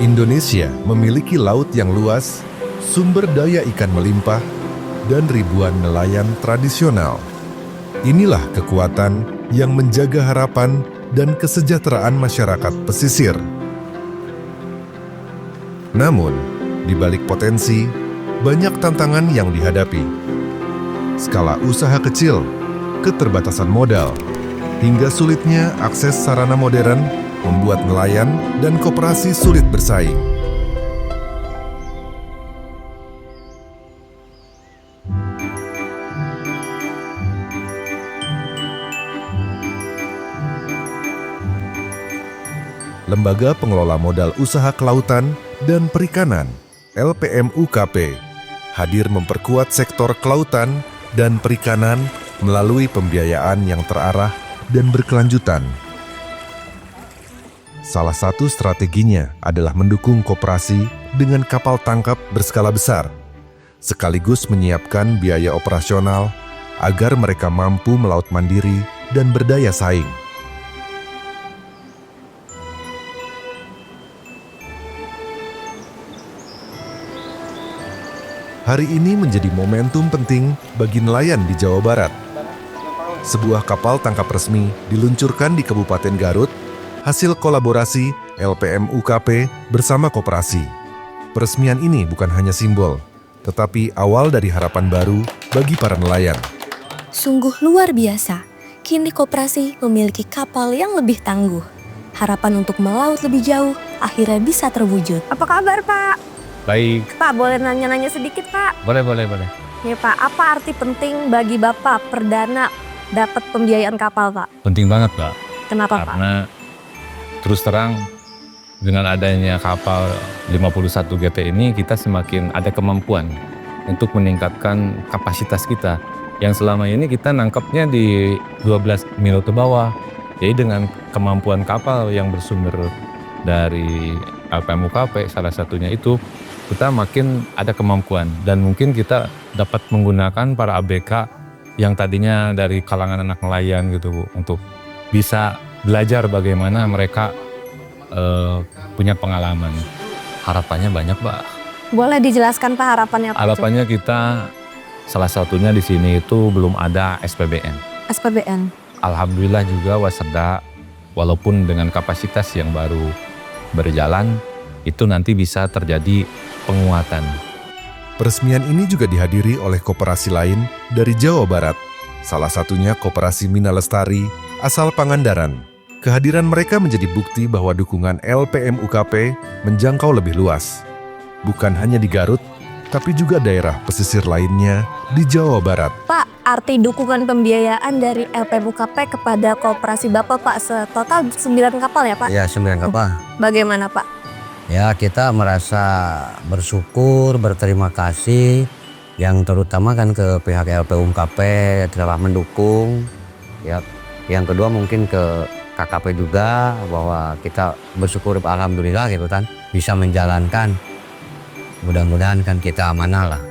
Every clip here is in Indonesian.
Indonesia memiliki laut yang luas, sumber daya ikan melimpah, dan ribuan nelayan tradisional. Inilah kekuatan yang menjaga harapan dan kesejahteraan masyarakat pesisir. Namun, di balik potensi, banyak tantangan yang dihadapi. Skala usaha kecil, keterbatasan modal, hingga sulitnya akses sarana modern membuat nelayan dan koperasi sulit bersaing. Lembaga Pengelola Modal Usaha Kelautan dan Perikanan (LPM-UKP) hadir memperkuat sektor kelautan dan perikanan melalui pembiayaan yang terarah dan berkelanjutan. Salah satu strateginya adalah mendukung koperasi dengan kapal tangkap berskala besar, sekaligus menyiapkan biaya operasional agar mereka mampu melaut mandiri dan berdaya saing. Hari ini menjadi momentum penting bagi nelayan di Jawa Barat. Sebuah kapal tangkap resmi diluncurkan di Kabupaten Garut, hasil kolaborasi LPM-UKP bersama koperasi. Peresmian ini bukan hanya simbol, tetapi awal dari harapan baru bagi para nelayan. Sungguh luar biasa, kini koperasi memiliki kapal yang lebih tangguh. Harapan untuk melaut lebih jauh akhirnya bisa terwujud. Apa kabar, Pak? Baik. Pak, boleh nanya-nanya sedikit, Pak? Boleh. Ya, Pak. Apa arti penting bagi Bapak perdana dapat pembiayaan kapal, Pak? Penting banget, Pak. Kenapa, Pak? Karena terus terang dengan adanya kapal 51 GT ini kita semakin ada kemampuan untuk meningkatkan kapasitas kita. Yang selama ini kita nangkapnya di 12 mil ke bawah. Jadi dengan kemampuan kapal yang bersumber dari LPM-UKP salah satunya itu, kita makin ada kemampuan dan mungkin kita dapat menggunakan para ABK yang tadinya dari kalangan anak nelayan gitu Bu, untuk bisa belajar bagaimana mereka punya pengalaman. Harapannya banyak Pak. Boleh dijelaskan, Pak, harapannya apa? Harapannya kita salah satunya di sini itu belum ada SPBN. SPBN. Alhamdulillah juga Waseda walaupun dengan kapasitas yang baru berjalan itu nanti bisa terjadi penguatan. Peresmian ini juga dihadiri oleh koperasi lain dari Jawa Barat, salah satunya Koperasi Mina Lestari asal Pangandaran. Kehadiran mereka menjadi bukti bahwa dukungan LPM-UKP menjangkau lebih luas. Bukan hanya di Garut, tapi juga daerah pesisir lainnya di Jawa Barat. Pak, arti dukungan pembiayaan dari LPM-UKP kepada koperasi Bapak, Pak, setotal 9 kapal ya, Pak? Ya, 9 kapal. Bagaimana, Pak? Ya, kita merasa bersyukur, berterima kasih, yang terutama kan ke pihak LPM-UKP telah mendukung. Ya, yang kedua mungkin ke KKP juga, bahwa kita bersyukur alhamdulillah gitu kan bisa menjalankan. Mudah-mudahan kan kita amanah lah.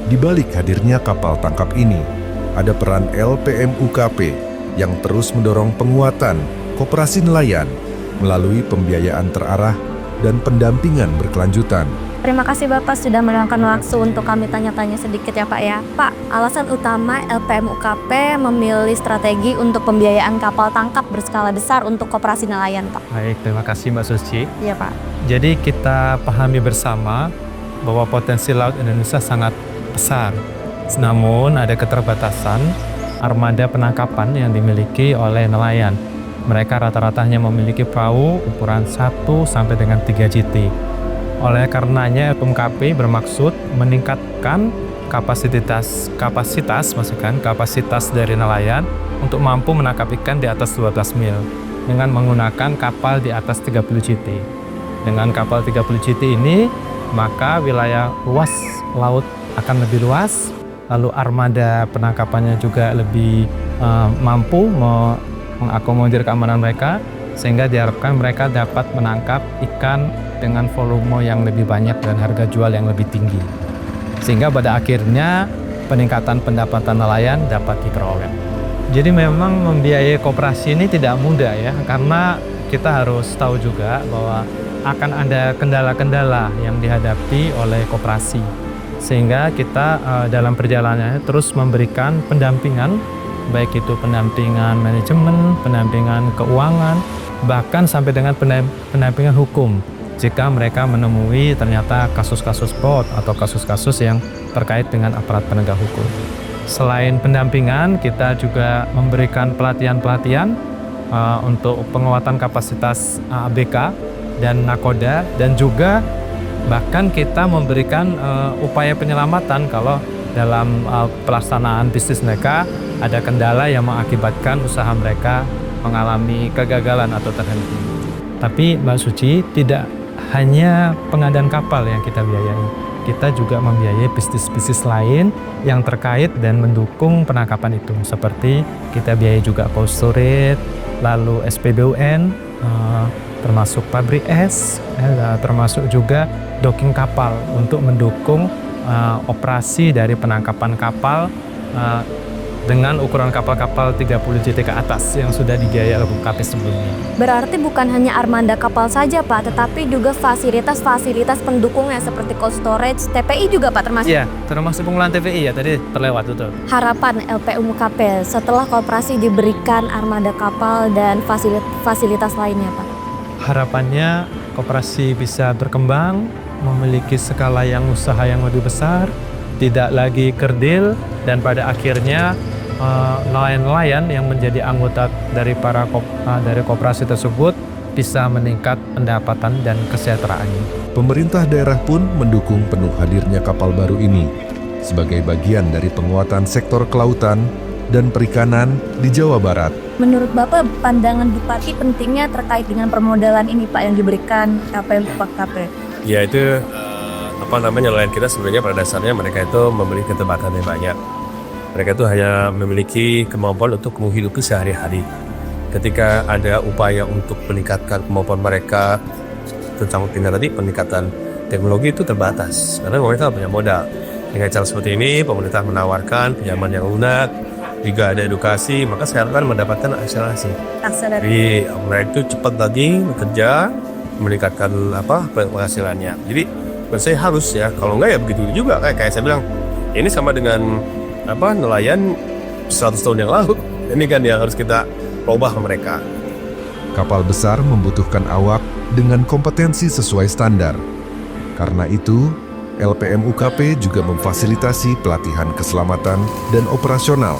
Di balik hadirnya kapal tangkap ini, ada peran LPM-UKP yang terus mendorong penguatan koperasi nelayan melalui pembiayaan terarah dan pendampingan berkelanjutan. Terima kasih Bapak sudah meluangkan waktu untuk kami tanya-tanya sedikit ya Pak ya. Pak, alasan utama LPM-UKP memilih strategi untuk pembiayaan kapal tangkap berskala besar untuk koperasi nelayan, Pak. Baik, terima kasih Mbak Suci. Iya Pak. Jadi kita pahami bersama bahwa potensi laut Indonesia sangat besar. Namun ada keterbatasan armada penangkapan yang dimiliki oleh nelayan. Mereka rata-ratanya memiliki perahu ukuran 1 sampai dengan 3 GT. Oleh karenanya LPM-UKP bermaksud meningkatkan kapasitas dari nelayan untuk mampu menangkap ikan di atas 12 mil dengan menggunakan kapal di atas 30 GT. Dengan kapal 30 GT ini, maka wilayah luas laut akan lebih luas lalu armada penangkapannya juga lebih mampu mengakomodir keamanan mereka, sehingga diharapkan mereka dapat menangkap ikan dengan volume yang lebih banyak dan harga jual yang lebih tinggi. Sehingga pada akhirnya peningkatan pendapatan nelayan dapat diperoleh. Jadi memang membiayai koperasi ini tidak mudah ya, karena kita harus tahu juga bahwa akan ada kendala-kendala yang dihadapi oleh koperasi. Sehingga kita dalam perjalanannya terus memberikan pendampingan, baik itu pendampingan manajemen, pendampingan keuangan, bahkan sampai dengan pendampingan hukum jika mereka menemui ternyata kasus-kasus fraud atau kasus-kasus yang terkait dengan aparat penegak hukum. Selain pendampingan, kita juga memberikan pelatihan-pelatihan untuk penguatan kapasitas ABK dan nakoda, dan juga bahkan kita memberikan upaya penyelamatan kalau dalam pelaksanaan bisnis mereka ada kendala yang mengakibatkan usaha mereka mengalami kegagalan atau terhenti. Tapi Mbak Suci, tidak hanya pengadaan kapal yang kita biayai, kita juga membiayai bisnis-bisnis lain yang terkait dan mendukung penangkapan itu, seperti kita biayai juga cold storage, lalu SPBUN, termasuk pabrik es, termasuk juga docking kapal untuk mendukung operasi dari penangkapan kapal dengan ukuran kapal-kapal 30 JT ke atas yang sudah dibiayai oleh UKP sebelumnya. Berarti bukan hanya armada kapal saja Pak, tetapi juga fasilitas-fasilitas pendukungnya seperti cold storage, TPI juga Pak termasuk? Iya, termasuk pengelolaan TPI ya, tadi terlewat itu. Harapan LPU UKP setelah koperasi diberikan armada kapal dan fasilitas lainnya Pak? Harapannya koperasi bisa berkembang, memiliki skala yang usaha yang lebih besar, tidak lagi kerdil, dan pada akhirnya nelayan-nelayan yang menjadi anggota dari dari koperasi tersebut bisa meningkat pendapatan dan kesejahteraannya. Pemerintah daerah pun mendukung penuh hadirnya kapal baru ini sebagai bagian dari penguatan sektor kelautan dan perikanan di Jawa Barat. Menurut Bapak, pandangan Bupati pentingnya terkait dengan permodalan ini Pak yang diberikan LPM UKP? Ya itu nelayan kita sebenarnya pada dasarnya mereka itu memiliki keterbatasan yang banyak. Mereka itu hanya memiliki kemampuan untuk menghidupi sehari-hari. Ketika ada upaya untuk meningkatkan kemampuan mereka tentang peningkatan teknologi itu terbatas karena mereka punya modal. Dengan cara seperti ini, pemerintah menawarkan pinjaman yang lunak, jika ada edukasi, maka saya akan mendapatkan akselerasi. Jadi mereka itu cepat lagi bekerja, meningkatkan penghasilannya. Jadi menurut saya harus ya, kalau enggak ya begitu juga kayak saya bilang, ini sama dengan nelayan 100 tahun yang lalu. Ini kan yang harus kita ubah mereka. Kapal besar membutuhkan awak dengan kompetensi sesuai standar. Karena itu, LPM UKP juga memfasilitasi pelatihan keselamatan dan operasional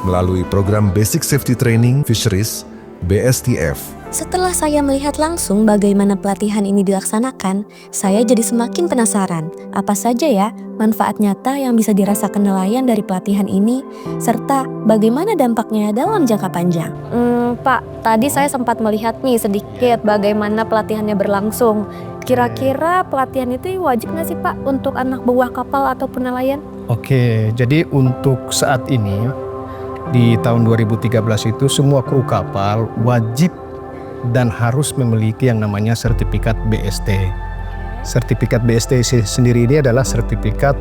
melalui program Basic Safety Training Fisheries BSTF. Setelah saya melihat langsung bagaimana pelatihan ini dilaksanakan, saya jadi semakin penasaran apa saja ya manfaat nyata yang bisa dirasakan nelayan dari pelatihan ini, serta bagaimana dampaknya dalam jangka panjang. Pak, tadi saya sempat melihat nih sedikit bagaimana pelatihannya berlangsung. Kira-kira pelatihan itu wajib nggak sih Pak untuk anak buah kapal ataupun nelayan? Oke, jadi untuk saat ini di tahun 2013 itu semua kru kapal wajib dan harus memiliki yang namanya sertifikat BST. Sertifikat BST sendiri ini adalah sertifikat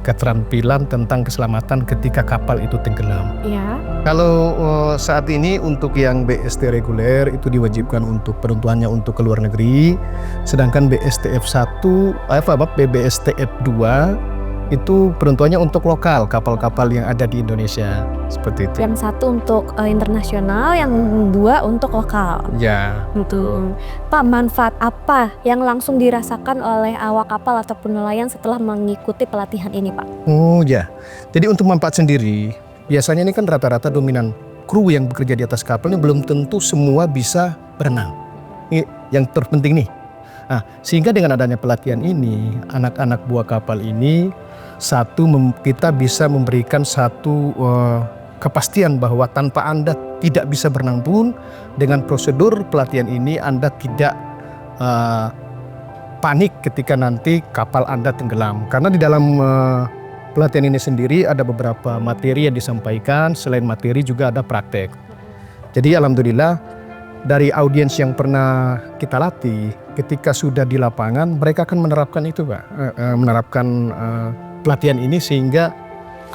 keterampilan tentang keselamatan ketika kapal itu tenggelam. Ya. Kalau saat ini untuk yang BST reguler itu diwajibkan untuk peruntukannya untuk ke luar negeri, sedangkan BSTF 1, BSTF 2 itu peruntukannya untuk lokal, kapal-kapal yang ada di Indonesia, seperti itu. Yang satu untuk internasional, yang dua untuk lokal. Ya. Betul. Pak, manfaat apa yang langsung dirasakan oleh awak kapal ataupun nelayan setelah mengikuti pelatihan ini, Pak? Oh ya, jadi untuk manfaat sendiri, biasanya ini kan rata-rata dominan kru yang bekerja di atas kapal ini belum tentu semua bisa berenang. Ini yang terpenting nih. Nah, sehingga dengan adanya pelatihan ini, anak-anak buah kapal ini kita bisa memberikan satu kepastian bahwa tanpa Anda tidak bisa berenang pun, dengan prosedur pelatihan ini Anda tidak panik ketika nanti kapal Anda tenggelam. Karena di dalam pelatihan ini sendiri ada beberapa materi yang disampaikan, selain materi juga ada praktek. Jadi alhamdulillah dari audiens yang pernah kita latih, ketika sudah di lapangan mereka akan menerapkan itu Pak, menerapkan pelatihan ini sehingga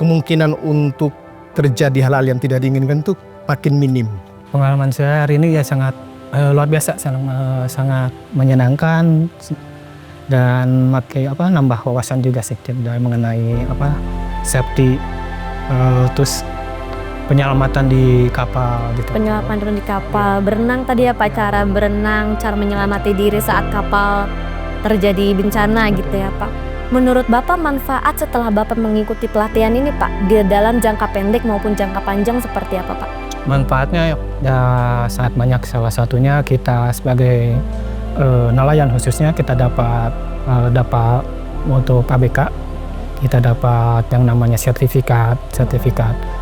kemungkinan untuk terjadi hal-hal yang tidak diinginkan itu makin minim. Pengalaman saya hari ini ya sangat luar biasa, sangat menyenangkan dan nambah wawasan juga sih dari mengenai safety, terus penyelamatan di kapal gitu. Penyelamatan di kapal, berenang tadi ya Pak, cara berenang, cara menyelamati diri saat kapal terjadi bencana gitu ya Pak. Menurut Bapak manfaat setelah Bapak mengikuti pelatihan ini Pak, di dalam jangka pendek maupun jangka panjang seperti apa Pak? Manfaatnya ya sangat banyak, salah satunya kita sebagai nelayan khususnya kita dapat untuk ABK, kita dapat yang namanya sertifikat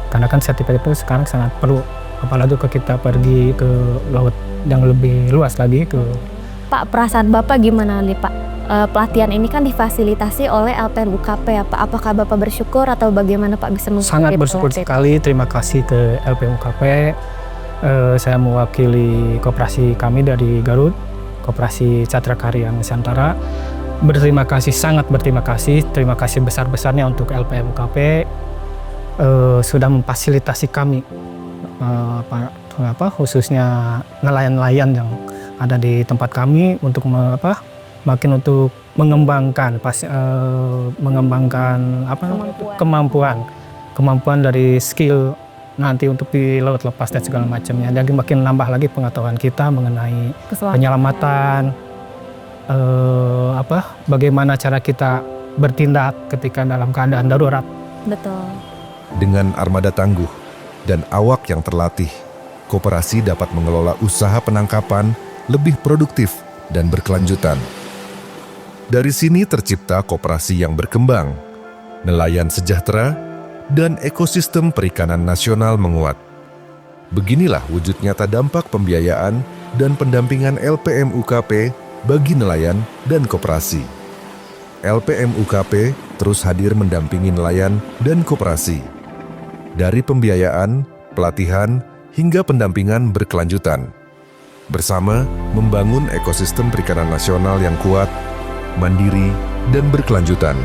karena kan sertifikat itu sekarang sangat perlu, apalagi kita pergi ke laut yang lebih luas lagi ke. Pak, perasaan Bapak gimana nih Pak? Pelatihan ini kan difasilitasi oleh LPM UKP ya Pak. Apakah Bapak bersyukur atau bagaimana Pak bisa mengikuti Sangat bersyukur pelatihan? sekali, terima kasih ke LPM UKP. Saya mewakili koperasi kami dari Garut, Koperasi Catra Karya Nusantara. Berterima kasih, sangat berterima kasih. Terima kasih besar-besarnya untuk LPM UKP sudah memfasilitasi kami, khususnya nelayan-nelayan yang ada di tempat kami untuk makin untuk mengembangkan kemampuan dari skill nanti untuk di laut lepas dan segala macamnya. Jadi makin nambah lagi pengetahuan kita mengenai penyelamatan, bagaimana cara kita bertindak ketika dalam keadaan darurat. Betul. Dengan armada tangguh dan awak yang terlatih, koperasi dapat mengelola usaha penangkapan lebih produktif dan berkelanjutan. Dari sini tercipta koperasi yang berkembang, nelayan sejahtera, dan ekosistem perikanan nasional menguat. Beginilah wujud nyata dampak pembiayaan dan pendampingan LPM UKP bagi nelayan dan koperasi. LPM UKP terus hadir mendampingi nelayan dan koperasi. Dari pembiayaan, pelatihan, hingga pendampingan berkelanjutan. Bersama membangun ekosistem perikanan nasional yang kuat, mandiri, dan berkelanjutan.